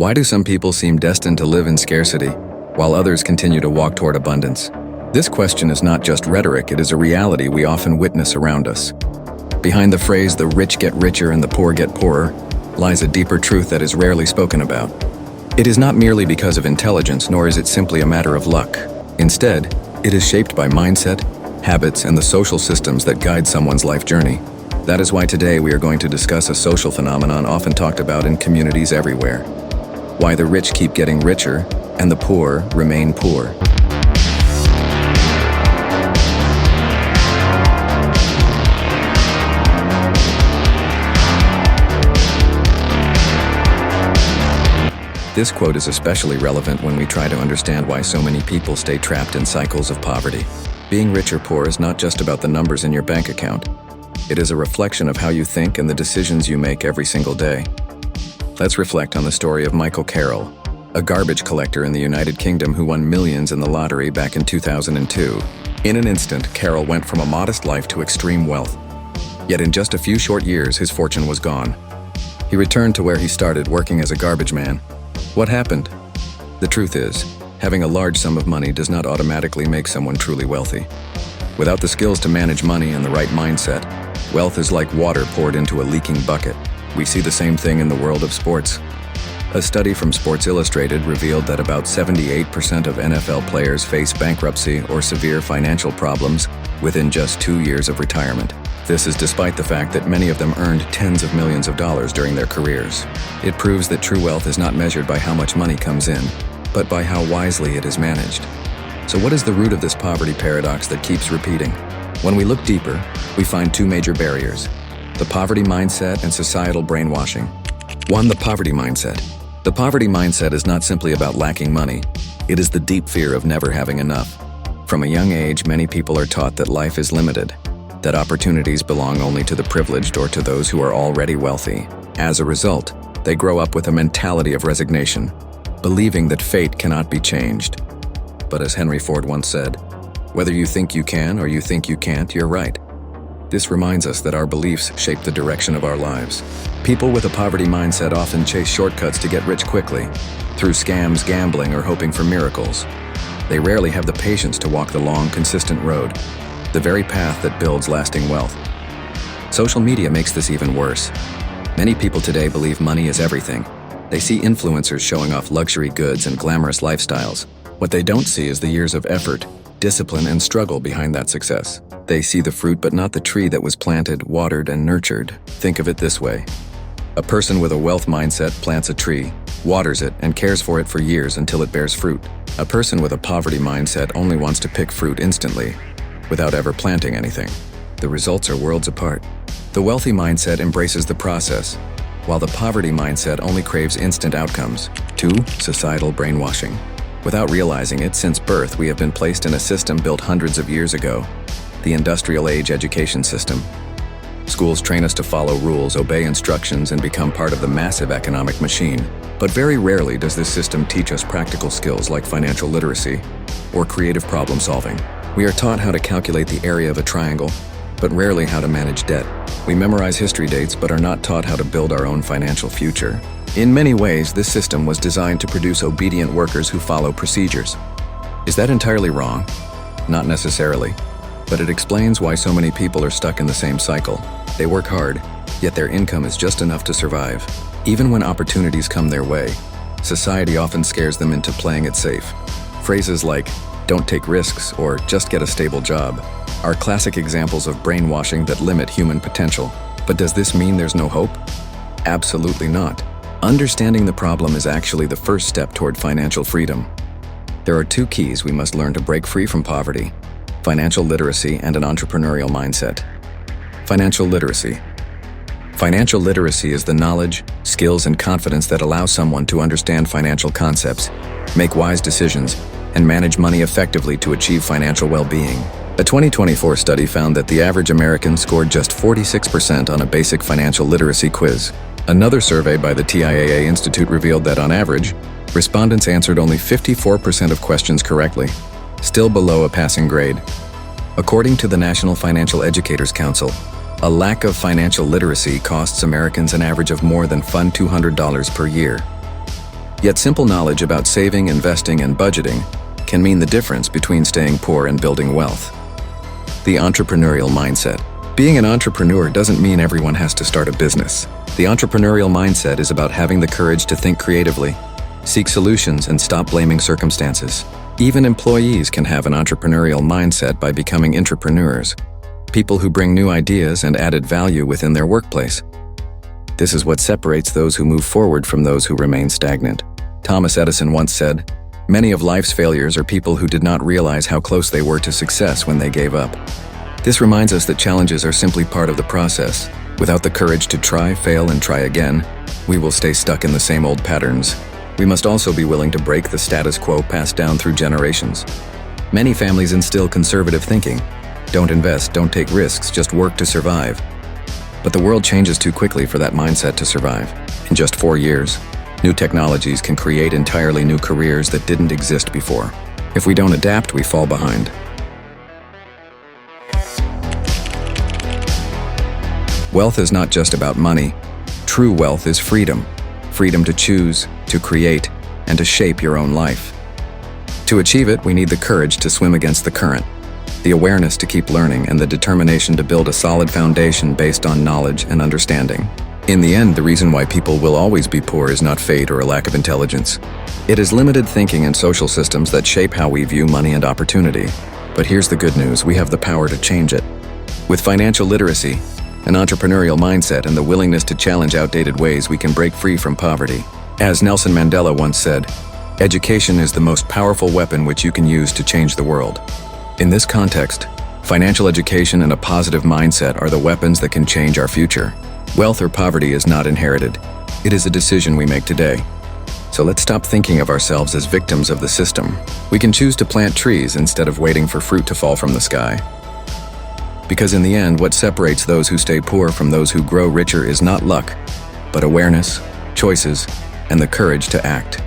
Why do some people seem destined to live in scarcity, while others continue to walk toward abundance? This question is not just rhetoric, it is a reality we often witness around us. Behind the phrase, "the rich get richer and the poor get poorer," lies a deeper truth that is rarely spoken about. It is not merely because of intelligence, nor is it simply a matter of luck. Instead, it is shaped by mindset, habits, and the social systems that guide someone's life journey. That is why today we are going to discuss a social phenomenon often talked about in communities everywhere. Why the rich keep getting richer and the poor remain poor. This quote is especially relevant when we try to understand why so many people stay trapped in cycles of poverty. Being rich or poor is not just about the numbers in your bank account. It is a reflection of how you think and the decisions you make every single day. Let's reflect on the story of Karl, a garbage collector in the United Kingdom who won millions in the lottery back in 2002. In an instant, Karl went from a modest life to extreme wealth. Yet in just a few short years, his fortune was gone. He returned to where he started, working as a garbage man. What happened? The truth is, having a large sum of money does not automatically make someone truly wealthy. Without the skills to manage money and the right mindset, wealth is like water poured into a leaking bucket. We see the same thing in the world of sports. A study from Sports Illustrated revealed that about 78% of NFL players face bankruptcy or severe financial problems within just 2 years of retirement. This is despite the fact that many of them earned tens of millions of dollars during their careers. It proves that true wealth is not measured by how much money comes in, but by how wisely it is managed. So what is the root of this poverty paradox that keeps repeating? When we look deeper, we find two major barriers: the poverty mindset and societal brainwashing. 1. The poverty mindset. The poverty mindset is not simply about lacking money. It is the deep fear of never having enough. From a young age, many people are taught that life is limited, that opportunities belong only to the privileged or to those who are already wealthy. As a result, they grow up with a mentality of resignation, believing that fate cannot be changed. But as Henry Ford once said, "Whether you think you can or you think you can't, you're right." This reminds us that our beliefs shape the direction of our lives. People with a poverty mindset often chase shortcuts to get rich quickly, through scams, gambling, or hoping for miracles. They rarely have the patience to walk the long, consistent road, the very path that builds lasting wealth. Social media makes this even worse. Many people today believe money is everything. They see influencers showing off luxury goods and glamorous lifestyles. What they don't see is the years of effort, discipline, and struggle behind that success. They see the fruit but not the tree that was planted, watered, and nurtured. Think of it this way. A person with a wealth mindset plants a tree, waters it, and cares for it for years until it bears fruit. A person with a poverty mindset only wants to pick fruit instantly, without ever planting anything. The results are worlds apart. The wealthy mindset embraces the process, while the poverty mindset only craves instant outcomes. 2. Societal brainwashing. Without realizing it, since birth, we have been placed in a system built hundreds of years ago, the industrial age education system. Schools train us to follow rules, obey instructions, and become part of the massive economic machine. But very rarely does this system teach us practical skills like financial literacy or creative problem solving. We are taught how to calculate the area of a triangle, but rarely how to manage debt. We memorize history dates but are not taught how to build our own financial future. In many ways, this system was designed to produce obedient workers who follow procedures. Is that entirely wrong? Not necessarily, but it explains why so many people are stuck in the same cycle. They work hard, yet their income is just enough to survive. Even when opportunities come their way, society often scares them into playing it safe. Phrases like, "don't take risks," or "just get a stable job," are classic examples of brainwashing that limit human potential. But does this mean there's no hope? Absolutely not. Understanding the problem is actually the first step toward financial freedom. There are two keys we must learn to break free from poverty: financial literacy and an entrepreneurial mindset. Financial literacy. Financial literacy is the knowledge, skills, and confidence that allow someone to understand financial concepts, make wise decisions, and manage money effectively to achieve financial well-being. A 2024 study found that the average American scored just 46% on a basic financial literacy quiz. Another survey by the TIAA Institute revealed that on average, respondents answered only 54% of questions correctly, still below a passing grade. According to the National Financial Educators Council, a lack of financial literacy costs Americans an average of more than $200 per year. Yet simple knowledge about saving, investing, and budgeting can mean the difference between staying poor and building wealth. The entrepreneurial mindset. Being an entrepreneur doesn't mean everyone has to start a business. The entrepreneurial mindset is about having the courage to think creatively, seek solutions, and stop blaming circumstances. Even employees can have an entrepreneurial mindset by becoming intrapreneurs, people who bring new ideas and added value within their workplace. This is what separates those who move forward from those who remain stagnant. Thomas Edison once said, "Many of life's failures are people who did not realize how close they were to success when they gave up." This reminds us that challenges are simply part of the process. Without the courage to try, fail, and try again, we will stay stuck in the same old patterns. We must also be willing to break the status quo passed down through generations. Many families instill conservative thinking. Don't invest, don't take risks, just work to survive. But the world changes too quickly for that mindset to survive. In just 4 years, new technologies can create entirely new careers that didn't exist before. If we don't adapt, we fall behind. Wealth is not just about money. True wealth is freedom. Freedom to choose, to create, and to shape your own life. To achieve it, we need the courage to swim against the current, the awareness to keep learning, and the determination to build a solid foundation based on knowledge and understanding. In the end, the reason why people will always be poor is not fate or a lack of intelligence. It is limited thinking and social systems that shape how we view money and opportunity. But here's the good news: we have the power to change it. With financial literacy, an entrepreneurial mindset, and the willingness to challenge outdated ways, we can break free from poverty. As Nelson Mandela once said, "Education is the most powerful weapon which you can use to change the world." In this context, financial education and a positive mindset are the weapons that can change our future. Wealth or poverty is not inherited. It is a decision we make today. So let's stop thinking of ourselves as victims of the system. We can choose to plant trees instead of waiting for fruit to fall from the sky. Because in the end, what separates those who stay poor from those who grow richer is not luck, but awareness, choices, and the courage to act.